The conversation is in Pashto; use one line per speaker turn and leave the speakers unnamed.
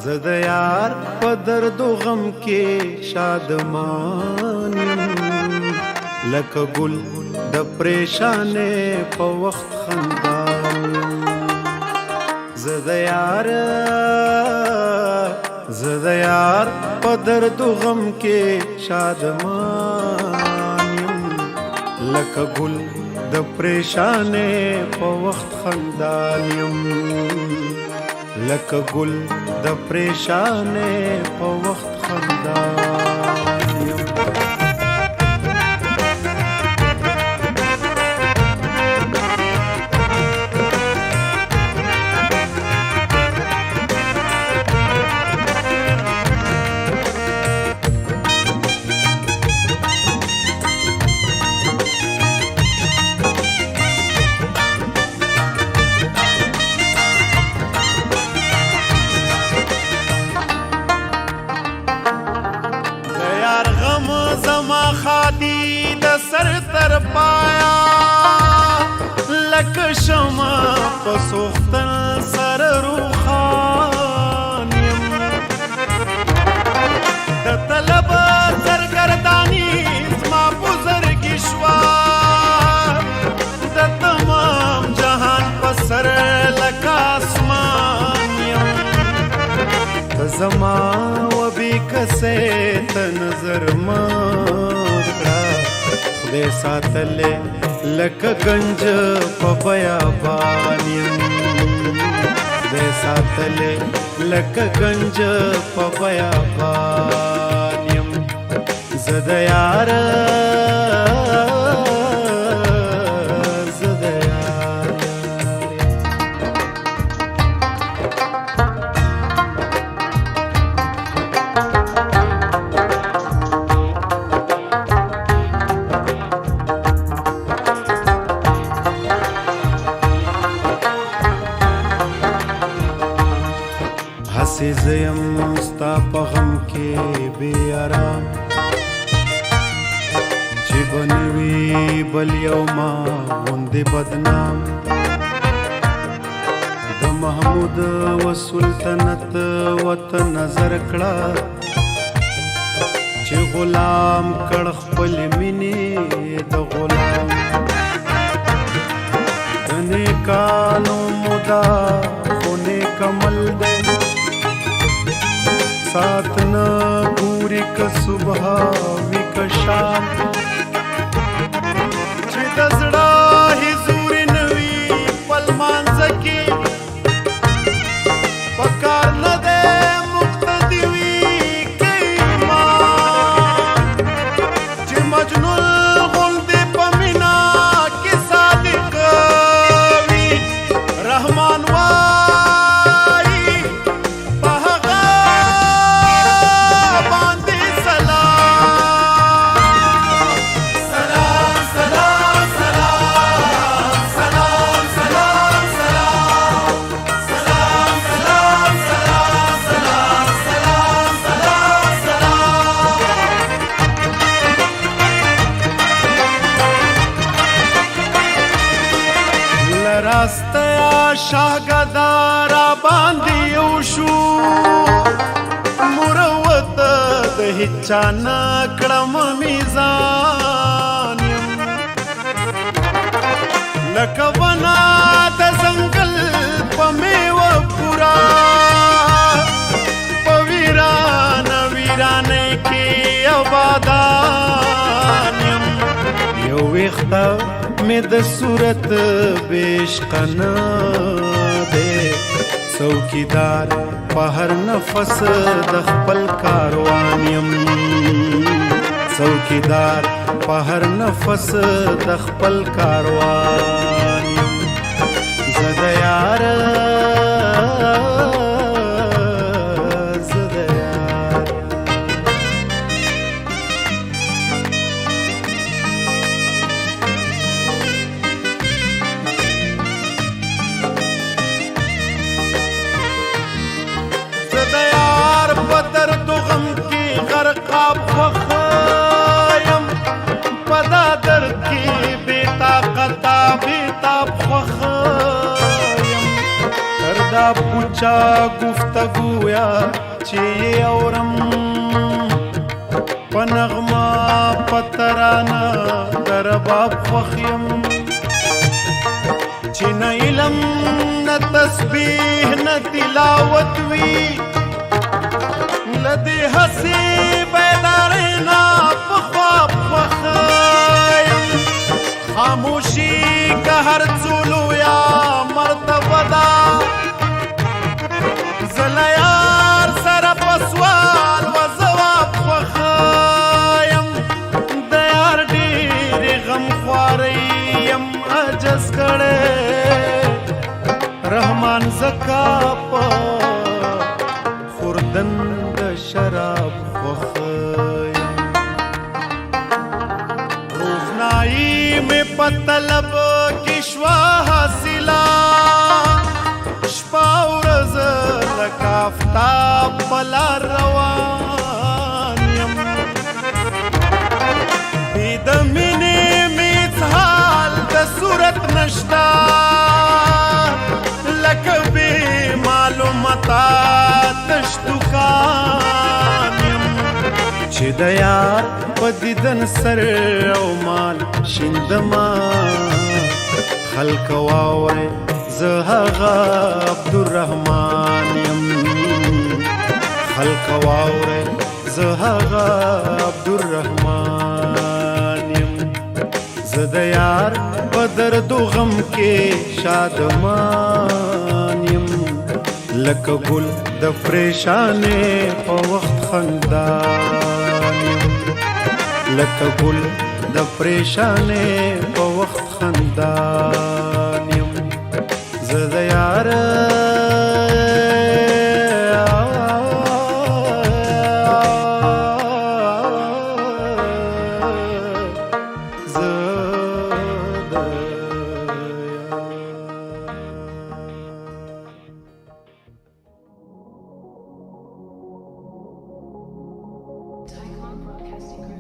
زد یار په درد و غم کې شادمان یم لکه ګل د پریشانې په وخت خندان یم زد یار په درد و غم کې شادمان یم لکه ګل د پریشانې په وخت خندان یم لکه ګل د پریشانې په وخت خندان یم زما خادي د سر تر پایا لکه شمع په سوختن سر روخان یم د طلب سرګرداني زما په زړګي شوه د تمام جهان په سر لکه اسمان یم ته زما کسے ته نظر مکړه خدای ساتلې لکه گنج په بیابان یم خدای ساتلې لکه گنج په بیابان یم زه د یار هسې زه یم ستا په غم کې بې ارام چې به نه وي بل یو ما غوندې بدنام د محمود و سلطنت ورته نظر کړه چې غلام کړ خپل مینې د غلام د نیکانو مودا خو نیک عمل دی سات نہ پوری کا صبح وی کا شام چې د زړه حضور نوی پل مانځکي پکار نه ده مقتدی وی کایمان چې مجنون غوندې په مینا کې صادق وي رحمان راستیا شاګدارا باندې یو شو مروت د هیچا نه کړم میزان یم لکه ونه د ځنګل په میوه پورا په ویرانه کې آبادان یم یو ویښته میں د صورت بیشقنا دے څوکیدار په هر نفس د خپل کاروان یم څوکیدار څوکیدار په هر نفس د خپل کاروان یم زه د یار دا پوچا گفتگویا چې اورم په نغمه په ترانه د رباب خوښ یم چې نه علم نه تسبیح نه تلاوت وي له دې هسې بیدارۍ نه په خواب خوښ یم خاموشي که هر څو لویه مرتبه ده زله یار سره په سوال و ځواب خوښه یم د یار ډېرې غمخوارۍ یم عجز کړی رحمان زکا په خوردن د شراب خوښه یم روښنایي مې په طلب کې شوه حاصله شپه ورځ لکه آفتاب په لار روان یم بې د مینې مې هېڅ حال د صورت نشته لکه بې معلومته تش دوکان یم چې د یار په دیدن سر او مال شیندمه خلک واورئ زه هغه عبدالرحمن یم خلک واورئ زه هغه عبدالرحمن یم زه د یار په درد و غم کې شادمان یم لکه ګل د پریشانې په وخت خندان یم لکه ګل د پریشانې په وخت خندان یم زه د یار
Tycon Broadcasting Group.